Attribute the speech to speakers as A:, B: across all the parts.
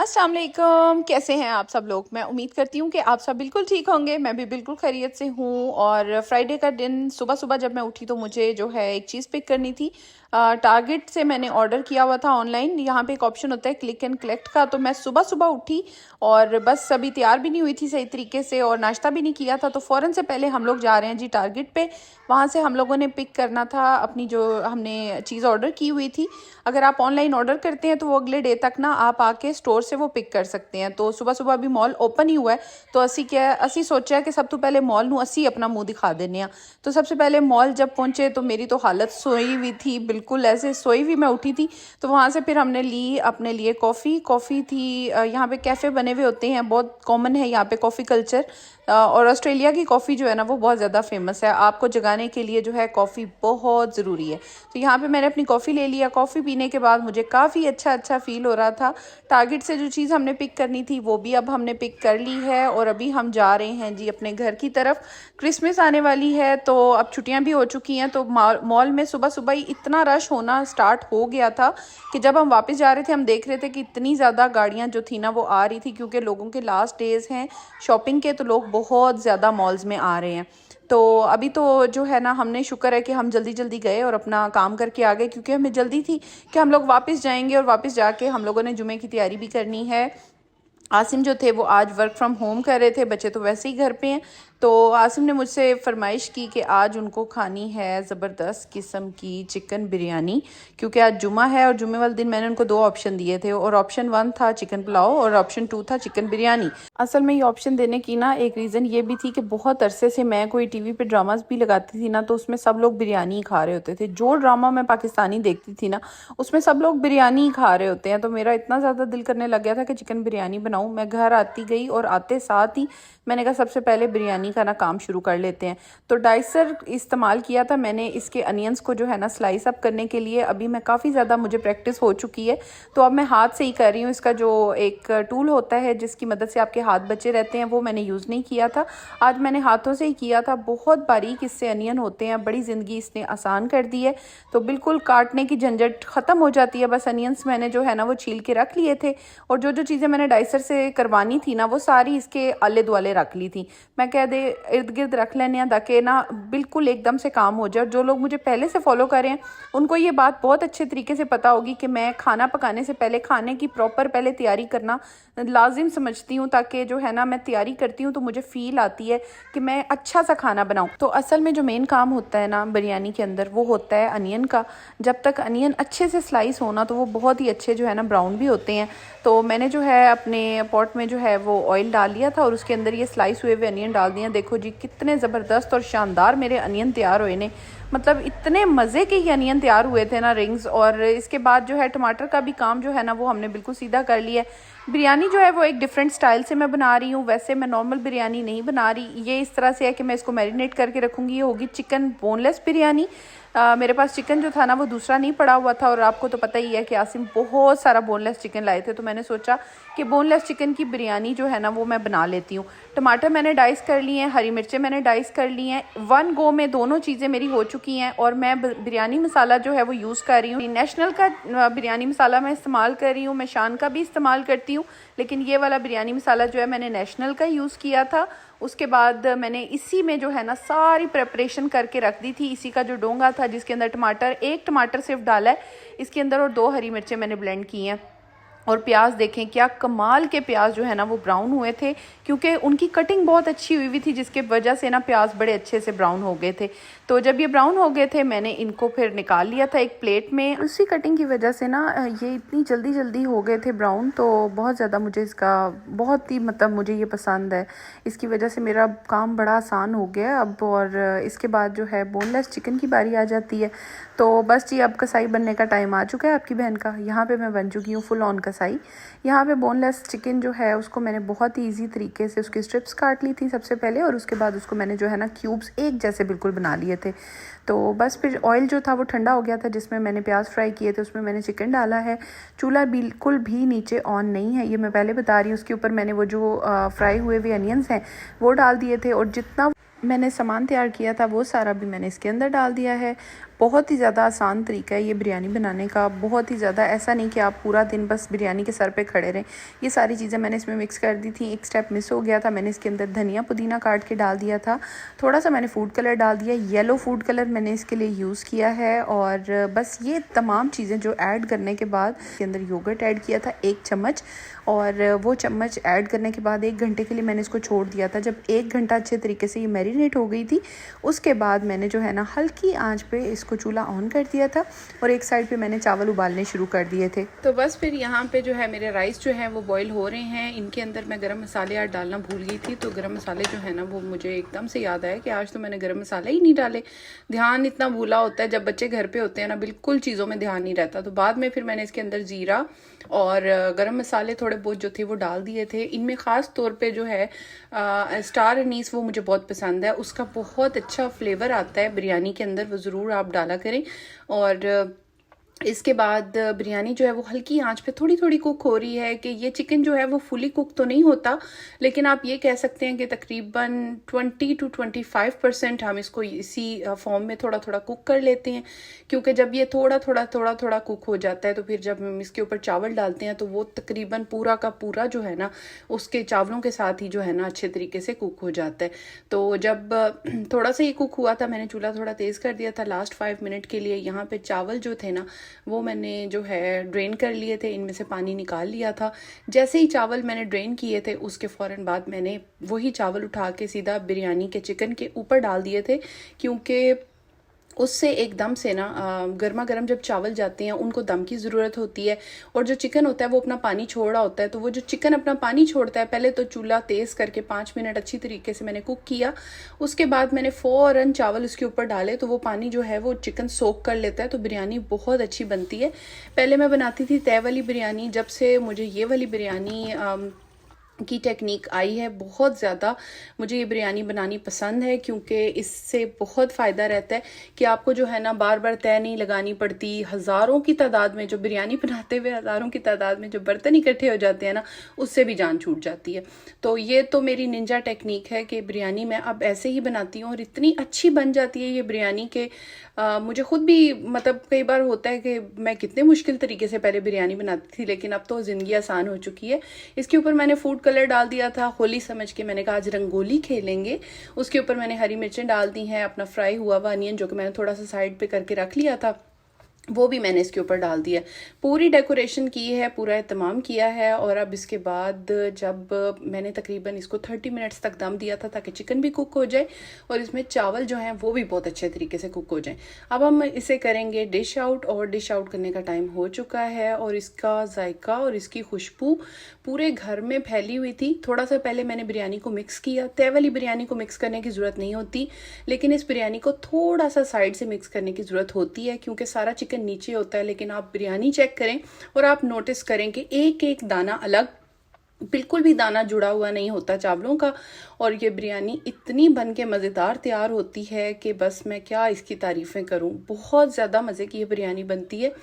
A: अस्सलाम वालेकुम, कैसे हैं आप सब लोग। मैं उम्मीद करती हूँ कि आप सब बिल्कुल ठीक होंगे। मैं भी बिल्कुल खैरियत से हूँ। और फ्राइडे का दिन सुबह सुबह जब मैं उठी तो मुझे जो है एक चीज़ पिक करनी थी। टारगेट से मैंने ऑर्डर किया हुआ था ऑनलाइन। यहाँ पे एक ऑप्शन होता है क्लिक एंड कलेक्ट का। तो मैं सुबह सुबह उठी और बस अभी तैयार भी नहीं हुई थी सही तरीके से और नाश्ता भी नहीं किया था। तो फ़ौरन से पहले हम लोग जा रहे हैं जी टारगेट पे। वहाँ से हम लोगों ने पिक करना था अपनी जो हमने चीज़ ऑर्डर की हुई थी। अगर आप ऑनलाइन ऑर्डर करते हैं तो वो अगले डे तक ना आप आके स्टोर से वो पिक कर सकते हैं। तो सुबह सुबह अभी मॉल ओपन ही हुआ है तो असी सोचा कि सब तो पहले मॉल नू असी अपना मुंह दिखा देने। तो सबसे पहले मॉल जब पहुंचे तो मेरी तो हालत सोई हुई थी, बिल्कुल ऐसे सोई हुई मैं उठी थी। तो वहाँ से फिर हमने ली अपने लिए कॉफ़ी थी। यहाँ पे कैफ़े बने हुए होते हैं, बहुत कॉमन है यहाँ पे कॉफ़ी कल्चर। और ऑस्ट्रेलिया की कॉफ़ी जो है ना वो बहुत ज़्यादा फेमस है। आपको जगाने के लिए जो है कॉफ़ी बहुत ज़रूरी है। तो यहाँ पे मैंने अपनी कॉफ़ी ले लिया। कॉफ़ी पीने के बाद मुझे काफ़ी अच्छा फील हो रहा था। टारगेट से जो चीज़ हमने पिक करनी थी वो भी अब हमने पिक कर ली है और अभी हम जा रहे हैं जी अपने घर की तरफ। क्रिसमस आने वाली है तो अब छुट्टियां भी हो चुकी हैं। तो मॉल में सुबह सुबह ही इतना रश होना स्टार्ट हो गया था कि जब हम वापस जा रहे थे हम देख रहे थे कि इतनी ज़्यादा गाड़ियाँ जो थी ना वो आ रही थी, क्योंकि लोगों के लास्ट डेज हैं शॉपिंग के। तो लोग बहुत ज़्यादा मॉल्स में आ रहे हैं। तो अभी तो जो है ना हमने शुक्र है कि हम जल्दी जल्दी गए और अपना काम करके आ गए, क्योंकि हमें जल्दी थी कि हम लोग वापस जाएंगे और वापस जाके हम लोगों ने जुमे की तैयारी भी करनी है। आसिम जो थे वो आज वर्क फ्रॉम होम कर रहे थे, बच्चे तो वैसे ही घर पे हैं। तो आसिम ने मुझसे फरमाइश की कि आज उनको खानी है ज़बरदस्त किस्म की चिकन बिरयानी, क्योंकि आज जुमा है और जुमे वाले दिन मैंने उनको दो ऑप्शन दिए थे और ऑप्शन 1 था चिकन पुलाव और ऑप्शन 2 था चिकन बिरयानी। असल में ये ऑप्शन देने की ना एक रीज़न ये भी थी कि बहुत अरसे से मैं कोई टीवी पे ड्रामास भी लगाती थी ना तो उसमें सब लोग बिरयानी ही खा रहे होते थे। जो ड्रामा मैं पाकिस्तानी देखती थी ना उसमें सब लोग बिरयानी ही खा रहे होते हैं। तो मेरा इतना ज़्यादा दिल करने लग गया था कि चिकन बिरयानी बनाऊँ। मैं घर आती गई और आते साथ ही मैंने कहा सबसे पहले बिरयानी का ना काम शुरू कर लेते हैं। तो डाइसर इस्तेमाल किया था मैंने इसके अनियंस को जो है ना स्लाइस अप करने के लिए। अभी मैं काफ़ी ज़्यादा मुझे प्रैक्टिस हो चुकी है तो अब मैं हाथ से ही कर रही हूँ। इसका जो एक टूल होता है जिसकी मदद से आपके हाथ बचे रहते हैं वो मैंने यूज़ नहीं किया था। आज मैंने हाथों से ही किया था। बहुत बारीक इससे अनियन होते हैं, बड़ी ज़िंदगी इसने आसान कर दी है। तो बिल्कुल काटने की झंझट ख़त्म हो जाती है। बस अनियंस मैंने जो है ना वो छील के रख लिए थे और जो जो चीज़ें मैंने डाइसर से करवानी थी ना वो सारी इसके आले दुआले रख ली थी। मैं कह दे इर्द गिर्द रख लेने हैं ताकि ना बिल्कुल एकदम से काम हो जाए। जो लोग मुझे पहले से फॉलो कर रहे हैं उनको ये बात बहुत अच्छे तरीके से पता होगी कि मैं खाना पकाने से पहले खाने की प्रॉपर पहले तैयारी करना लाजिम समझती हूँ, ताकि जो है ना मैं तैयारी करती हूँ तो मुझे फील आती है कि मैं अच्छा सा खाना बनाऊँ। तो असल में जो मेन काम होता है ना बिरयानी के अंदर वो होता है अनियन का। जब तक अनियन अच्छे से स्लाइस होना तो वो बहुत ही अच्छे जो है ना ब्राउन भी होते हैं। तो मैंने जो है अपने पॉट में जो है वो ऑयल डाल लिया था और उसके अंदर ये स्लाइस हुए अनियन डाल दिए। देखो जी कितने ज़बरदस्त और शानदार मेरे अनियन तैयार हुए ने, मतलब इतने मज़े के ही अनियन तैयार हुए थे ना रिंग्स। और इसके बाद जो है टमाटर का भी काम जो है ना वो हमने बिल्कुल सीधा कर लिया है। बिरयानी जो है वो एक डिफरेंट स्टाइल से मैं बना रही हूँ। वैसे मैं नॉर्मल बिरयानी नहीं बना रही, ये इस तरह से है कि मैं इसको मैरिनेट करके रखूँगी। ये होगी चिकन बोनलेस बिरयानी। मेरे पास चिकन जो था ना वो दूसरा नहीं पड़ा हुआ था और आपको तो पता ही है कि आसिम बहुत सारा बोनलेस चिकन लाए थे। तो मैंने सोचा कि बोनलेस चिकन की बिरयानी जो है ना वो मैं बना लेती हूँ। टमाटर मैंने डाइस कर लिए हैं, हरी मिर्चें मैंने डाइस कर ली हैं। 1 गो में दोनों चीज़ें मेरी हो चुकी हैं और मैं बिरयानी मसाला जो है वो यूज़ कर रही हूँ। नेशनल का बिरयानी मसाला मैं इस्तेमाल कर रही हूँ, मैं शान का भी इस्तेमाल करती हूँ, लेकिन ये वाला बिरयानी मसाला जो है मैंने नेशनल का यूज़ किया था। उसके बाद मैंने इसी में जो है ना सारी प्रिपरेशन करके रख दी थी। इसी का जो डोंगा था जिसके अंदर एक टमाटर सिर्फ डाला है इसके अंदर और 2 हरी मिर्चें मैंने ब्लेंड की हैं। और प्याज देखें क्या कमाल के प्याज जो है ना वो ब्राउन हुए थे, क्योंकि उनकी कटिंग बहुत अच्छी हुई थी जिसके वजह से ना प्याज बड़े अच्छे से ब्राउन हो गए थे। तो जब ये ब्राउन हो गए थे मैंने इनको फिर निकाल लिया था एक प्लेट में। उसी कटिंग की वजह से ना ये इतनी जल्दी जल्दी हो गए थे ब्राउन। तो बहुत ज़्यादा मुझे इसका बहुत ही मतलब मुझे ये पसंद है। इसकी वजह से मेरा काम बड़ा आसान हो गया अब। और इसके बाद जो है बोनलेस चिकन की बारी आ जाती है। तो बस जी अब कसाई बनने का टाइम आ चुका है आपकी बहन का। यहाँ पे मैं बन चुकी हूँ फुल ऑन कसाई। यहाँ पे बोनलेस चिकन जो है उसको मैंने बहुत ही ईजी तरीके से उसकी स्ट्रिप्स काट ली थी सबसे पहले और उसके बाद उसको मैंने जो है ना क्यूब्स एक जैसे बिल्कुल बना लिए थे। तो बस फिर ऑयल जो था वो ठंडा हो गया था जिसमें मैंने प्याज फ्राई किए थे उसमें मैंने चिकन डाला है। चूल्हा बिल्कुल भी नीचे ऑन नहीं है, ये मैं पहले बता रही हूँ। उसके ऊपर मैंने वो जो फ्राई हुए हुए अनियंस हैं वो डाल दिए थे और जितना मैंने सामान तैयार किया था वो सारा भी मैंने इसके अंदर डाल दिया है। बहुत ही ज़्यादा आसान तरीका है ये बिरयानी बनाने का, बहुत ही ज़्यादा, ऐसा नहीं कि आप पूरा दिन बस बिरयानी के सर पे खड़े रहें। ये सारी चीज़ें मैंने इसमें मिक्स कर दी थी। एक स्टेप मिस हो गया था, मैंने इसके अंदर धनिया पुदीना काट के डाल दिया था। थोड़ा सा मैंने फूड कलर डाल दिया, येलो फूड कलर मैंने इसके लिए यूज़ किया है। और बस ये तमाम चीज़ें जो ऐड करने के बाद इसके अंदर योगर्ट ऐड किया था 1 चम्मच, और वो चम्मच ऐड करने के बाद 1 घंटे के लिए मैंने इसको छोड़ दिया था। जब 1 घंटा अच्छे तरीके से ये मैरिनेट हो गई थी, उसके बाद मैंने जो है ना हल्की आंच पे इसको चूल्हा ऑन कर दिया था और एक साइड पे मैंने चावल उबालने शुरू कर दिए थे। तो बस फिर यहाँ पे जो है मेरे राइस जो है वो बॉईल हो रहे हैं। इनके अंदर मैं गरम मसाले आज डालना भूल गई थी, तो गरम मसाले जो है ना वो मुझे एकदम से याद आया कि आज तो मैंने गरम मसाले ही नहीं डाले। ध्यान इतना भूला होता है, जब बच्चे घर पे होते हैं ना बिल्कुल चीज़ों में ध्यान नहीं रहता। तो बाद में फिर मैंने इसके अंदर जीरा और गरम मसाले थोड़े बहुत जो थे वो डाल दिए थे। इनमें ख़ास तौर पे जो है स्टार अनीस वो मुझे बहुत पसंद है, उसका बहुत अच्छा फ्लेवर आता है बिरयानी के अंदर, वो ज़रूर आप डाला करें। और इसके बाद बिरयानी जो है वो हल्की आंच पे थोड़ी थोड़ी कुक हो रही है कि ये चिकन जो है वो फुली कुक तो नहीं होता, लेकिन आप ये कह सकते हैं कि तकरीबन 20 to 25% हम इसको इसी फॉर्म में थोड़ा थोड़ा कुक कर लेते हैं। क्योंकि जब ये थोड़ा थोड़ा कुक हो जाता है तो फिर जब हम इसके ऊपर चावल डालते हैं तो वो तकरीबन पूरा का पूरा जो है ना उसके चावलों के साथ ही जो है ना अच्छे तरीके से कुक हो जाता है। तो जब थोड़ा सा ही कुक हुआ था, मैंने चूल्हा थोड़ा तेज़ कर दिया था लास्ट 5 मिनट के लिए। यहाँ पे चावल जो थे ना वो मैंने जो है ड्रेन कर लिए थे, इनमें से पानी निकाल लिया था। जैसे ही चावल मैंने ड्रेन किए थे उसके फ़ौरन बाद मैंने वही चावल उठा के सीधा बिरयानी के चिकन के ऊपर डाल दिए थे, क्योंकि उससे एकदम से ना गर्मा गर्म जब चावल जाते हैं उनको दम की ज़रूरत होती है, और जो चिकन होता है वो अपना पानी छोड़ रहा होता है। तो वो जो चिकन अपना पानी छोड़ता है, पहले तो चूल्हा तेज़ करके 5 मिनट अच्छी तरीके से मैंने कुक किया, उसके बाद मैंने फ़ौरन चावल उसके ऊपर डाले तो वो पानी जो है वो चिकन सोक कर लेता है, तो बिरयानी बहुत अच्छी बनती है। पहले मैं बनाती थी तय वाली बिरयानी, जब से मुझे ये वाली बिरयानी की टेक्निक आई है बहुत ज़्यादा मुझे ये बिरयानी बनानी पसंद है, क्योंकि इससे बहुत फ़ायदा रहता है कि आपको जो है ना बार बार तय नहीं लगानी पड़ती। हज़ारों की तादाद में जो बिरयानी बनाते हुए हज़ारों की तादाद में जो बर्तन इकट्ठे हो जाते हैं ना, उससे भी जान छूट जाती है। तो ये तो मेरी निंजा टेक्निक है कि बिरयानी मैं अब ऐसे ही बनाती हूँ और इतनी अच्छी बन जाती है ये बिरयानी के मुझे खुद भी मतलब कई बार होता है कि मैं कितने मुश्किल तरीके से पहले बिरयानी बनाती थी, लेकिन अब तो ज़िंदगी आसान हो चुकी है। इसके ऊपर मैंने फूड कलर डाल दिया था, होली समझ के मैंने कहा आज रंगोली खेलेंगे। उसके ऊपर मैंने हरी मिर्चें डाल दी हैं, अपना फ्राई हुआ हुआ अनियन जो कि मैंने थोड़ा सा साइड पे करके रख लिया था वो भी मैंने इसके ऊपर डाल दिया। पूरी डेकोरेशन की है, पूरा एहतमाम किया है। और अब इसके बाद जब मैंने तकरीबन इसको 30 मिनट्स तक दम दिया था ताकि चिकन भी कुक हो जाए और इसमें चावल जो हैं वो भी बहुत अच्छे तरीके से कुक हो जाए। अब हम इसे करेंगे डिश आउट, और डिश आउट करने का टाइम हो चुका है। और इसका जायका और इसकी खुशबू पूरे घर में फैली हुई थी। थोड़ा सा पहले मैंने बिरयानी को मिक्स किया, तय वाली बिरयानी को मिक्स करने की ज़रूरत नहीं होती, लेकिन इस बिरयानी को थोड़ा सा साइड से मिक्स करने की ज़रूरत होती है, क्योंकि सारा चिकन नीचे होता है। लेकिन आप बिरयानी चेक करें और आप नोटिस करें कि एक एक दाना अलग, बिल्कुल भी दाना जुड़ा हुआ नहीं होता चावलों का। और ये बिरयानी इतनी बन के मज़ेदार तैयार होती है कि बस मैं क्या इसकी तारीफ़ें करूं। बहुत ज़्यादा मज़े की ये बिरयानी बनती है।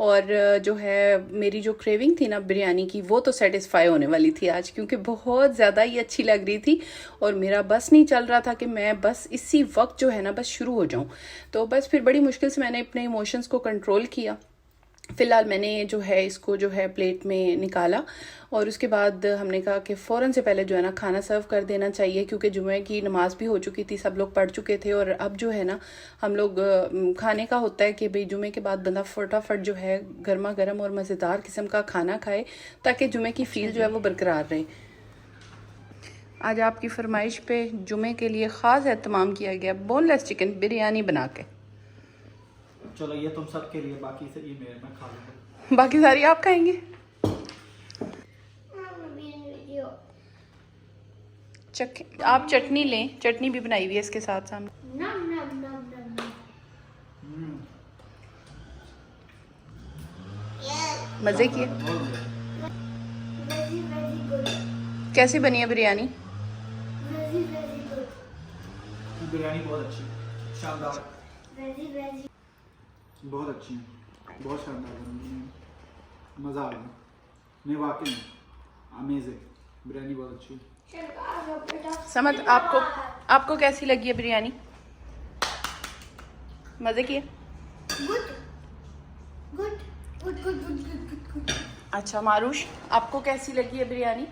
A: और जो है मेरी जो क्रेविंग थी ना बिरयानी की, वो तो सेटिस्फाई होने वाली थी आज, क्योंकि बहुत ज़्यादा ही अच्छी लग रही थी और मेरा बस नहीं चल रहा था कि मैं बस इसी वक्त जो है ना बस शुरू हो जाऊँ। तो बस फिर बड़ी मुश्किल से मैंने अपने इमोशंस को कंट्रोल किया। फ़िलहाल मैंने जो है इसको जो है प्लेट में निकाला और उसके बाद हमने कहा कि फ़ौरन से पहले जो है ना खाना सर्व कर देना चाहिए, क्योंकि जुमे की नमाज़ भी हो चुकी थी, सब लोग पढ़ चुके थे। और अब जो है ना हम लोग खाने का होता है कि भाई जुमे के बाद बंदा फटाफट जो है गर्मा गर्म और मज़ेदार किस्म का खाना खाए, ताकि जुमे की फील जो है वो बरकरार रहे। आज आपकी फरमाइश पे जुमे के लिए ख़ास एहतमाम किया गया बोनलेस चिकन बिरयानी बना के।
B: चलो ये तुम सबके लिए, बाकी से ये मेरे मैं खा लूँगा।
A: बाकी सारी आप खाएंगे। आप चटनी लें, चटनी भी बनाई हुई है इसके साथ सामने। मज़े की है। कैसी बनी है बिरयानी?
B: बिरयानी बहुत अच्छी, शानदार, बहुत अच्छी, बहुत शानदार, मज़ा आ गया। नहीं वाकई अमेजिंग, बिरयानी बहुत अच्छी।
A: समझ आपको कैसी लगी है बिरयानी? मज़े की है?
C: Good good good good good good good.
A: अच्छा मारूश, आपको कैसी लगी है बिरयानी?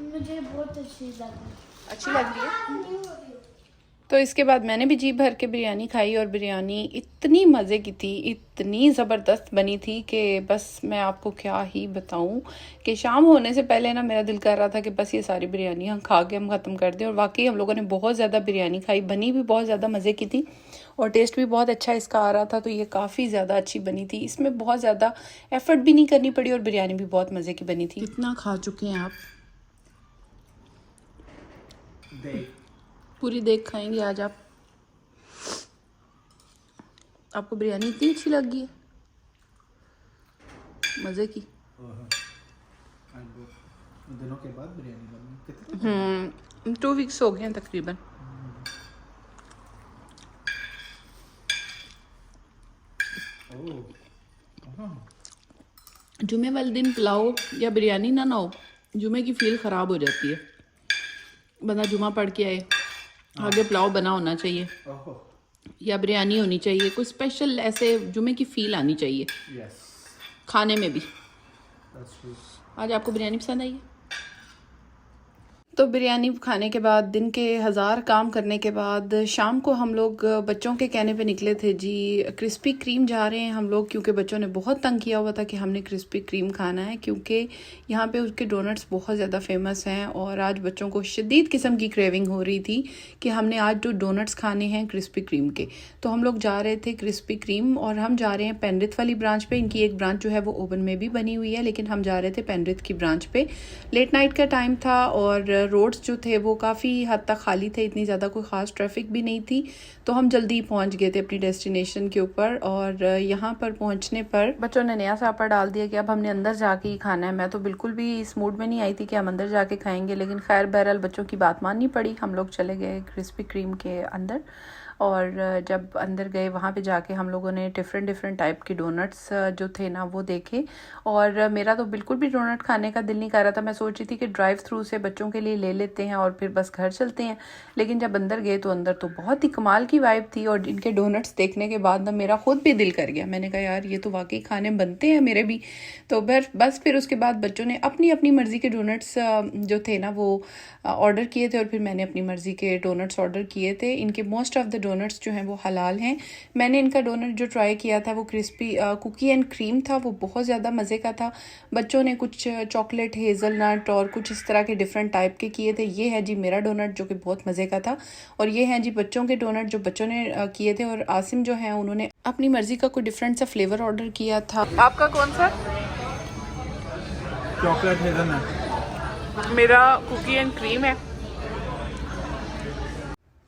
C: मुझे बहुत अच्छी लगी।
A: अच्छी लग रही है। तो इसके बाद मैंने भी जी भर के बिरयानी खाई और बिरयानी इतनी मज़े की थी, इतनी ज़बरदस्त बनी थी कि बस मैं आपको क्या ही बताऊं कि शाम होने से पहले ना मेरा दिल कर रहा था कि बस ये सारी बिरयानी हम खा के हम ख़त्म कर दें। और वाकई हम लोगों ने बहुत ज़्यादा बिरयानी खाई, बनी भी बहुत ज़्यादा मज़े की थी और टेस्ट भी बहुत अच्छा इसका आ रहा था। तो ये काफ़ी ज़्यादा अच्छी बनी थी, इसमें बहुत ज़्यादा एफ़र्ट भी नहीं करनी पड़ी और बिरयानी भी बहुत मज़े की बनी थी। कितना खा चुके हैं आप? पूरी देख खाएंगे आज आप? आपको बिरयानी इतनी अच्छी लगी है, मज़े की।
B: दिनों के बाद बिरयानी बनी कितने?
A: 2 वीक्स हो गए हैं तकरीबन। जुमे वाले दिन पुलाव या बिरयानी ना हो, जुमे की फील ख़राब हो जाती है। बंदा जुमा पढ़ के आए, आगे पुलाव बना होना चाहिए या बिरयानी होनी चाहिए, कोई स्पेशल ऐसे जुमे की फील आनी चाहिए खाने में भी। आज आपको बिरयानी पसंद आई है? तो बिरयानी खाने के बाद, दिन के 1000 काम करने के बाद, शाम को हम लोग बच्चों के कहने पे निकले थे जी क्रिस्पी क्रीम जा रहे हैं हम लोग, क्योंकि बच्चों ने बहुत तंग किया हुआ था कि हमने क्रिस्पी क्रीम खाना है, क्योंकि यहाँ पे उसके डोनट्स बहुत ज़्यादा फेमस हैं। और आज बच्चों को शदीद किस्म की क्रेविंग हो रही थी कि हमने आज जो डोनट्स खाने हैं क्रिस्पी क्रीम के। तो हम लोग जा रहे थे क्रिस्पी क्रीम, और हम जा रहे हैं पेनरिथ वाली ब्रांच पे। इनकी एक ब्रांच जो है वो ओवन में भी बनी हुई है, लेकिन हम जा रहे थे पेनरिथ की ब्रांच पे। लेट नाइट का टाइम था और रोड्स जो थे वो काफ़ी हद तक खाली थे, इतनी ज़्यादा कोई ख़ास ट्रैफिक भी नहीं थी। तो हम जल्दी पहुंच गए थे अपनी डेस्टिनेशन के ऊपर। और यहाँ पर पहुंचने पर बच्चों ने नया सापा डाल दिया कि अब हमने अंदर जाके ही खाना है। मैं तो बिल्कुल भी इस मूड में नहीं आई थी कि हम अंदर जाके खाएंगे, लेकिन खैर बहरहाल बच्चों की बात माननी पड़ी। हम लोग चले गए क्रिस्पी क्रीम के अंदर, और जब अंदर गए वहाँ पे जाके हम लोगों ने डिफरेंट टाइप के डोनट्स जो थे ना वो देखे। और मेरा तो बिल्कुल भी डोनट खाने का दिल नहीं कर रहा था। मैं सोच रही थी कि ड्राइव थ्रू से बच्चों के लिए ले लेते हैं और फिर बस घर चलते हैं। लेकिन जब अंदर गए तो अंदर तो बहुत ही कमाल की वाइब थी, और इनके डोनट्स देखने के बाद ना मेरा खुद भी दिल कर गया। मैंने कहा यार ये तो वाकई खाने बनते हैं मेरे भी। तो बस फिर उसके बाद बच्चों ने अपनी अपनी मर्ज़ी के डोनट्स जो थे ना वो ऑर्डर किए थे, और फिर मैंने अपनी मर्ज़ी के डोनट्स ऑर्डर किए थे। इनके मोस्ट ऑफ द डोनट्स जो हैं वो हलाल हैं। मैंने इनका डोनट जो ट्राई किया था वो क्रिस्पी कुकी एंड क्रीम था, वो बहुत ज़्यादा मज़े का था। बच्चों ने कुछ चॉकलेट, हेज़लनट और कुछ इस तरह के डिफरेंट टाइप के किए थे। ये है जी मेरा डोनट जो कि बहुत मज़े का था, और ये हैं जी बच्चों के डोनट जो बच्चों ने किए थे। और आसिम जो है उन्होंने अपनी मर्ज़ी का कोई डिफरेंट सा फ्लेवर ऑर्डर किया था। आपका कौन सा?
B: Chocolate hazelnut.
A: मेरा कुकी एंड क्रीम है।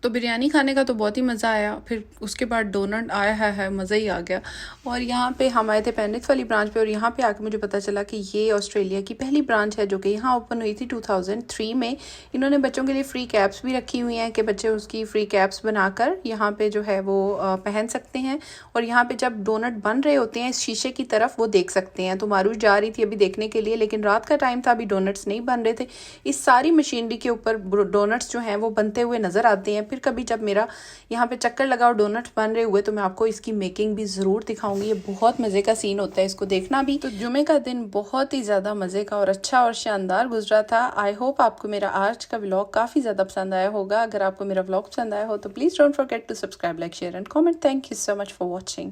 A: तो बिरयानी खाने का तो बहुत ही मज़ा आया, फिर उसके बाद डोनट आया है मज़ा ही आ गया। और यहाँ पे हम आए थे पेनरिथ वाली ब्रांच पे, और यहाँ पे आके मुझे पता चला कि ये ऑस्ट्रेलिया की पहली ब्रांच है जो कि यहाँ ओपन हुई थी 2003 में। इन्होंने बच्चों के लिए फ़्री कैप्स भी रखी हुई हैं कि बच्चे उसकी फ़्री कैप्स बनाकर यहाँ पे जो है वो पहन सकते हैं। और यहाँ पे जब डोनट बन रहे होते हैं इस शीशे की तरफ वो देख सकते हैं। तो मारूश जा रही थी अभी देखने के लिए, लेकिन रात का टाइम था, अभी डोनट्स नहीं बन रहे थे। इस सारी मशीनरी के ऊपर डोनट्स जो हैं वो बनते हुए नज़र आते हैं। फिर कभी जब मेरा यहाँ पे चक्कर लगा और डोनट्स बन रहे हुए तो मैं आपको इसकी मेकिंग भी ज़रूर दिखाऊंगी। ये बहुत मज़े का सीन होता है इसको देखना भी। तो जुमे का दिन बहुत ही ज़्यादा मज़े का और अच्छा और शानदार गुजरा था। आई होप आपको मेरा आज का व्लॉग काफ़ी ज़्यादा पसंद आया होगा। अगर आपको मेरा व्लॉग पसंद आया हो तो please don't forget to subscribe, like, share and comment. Thank you so much for watching.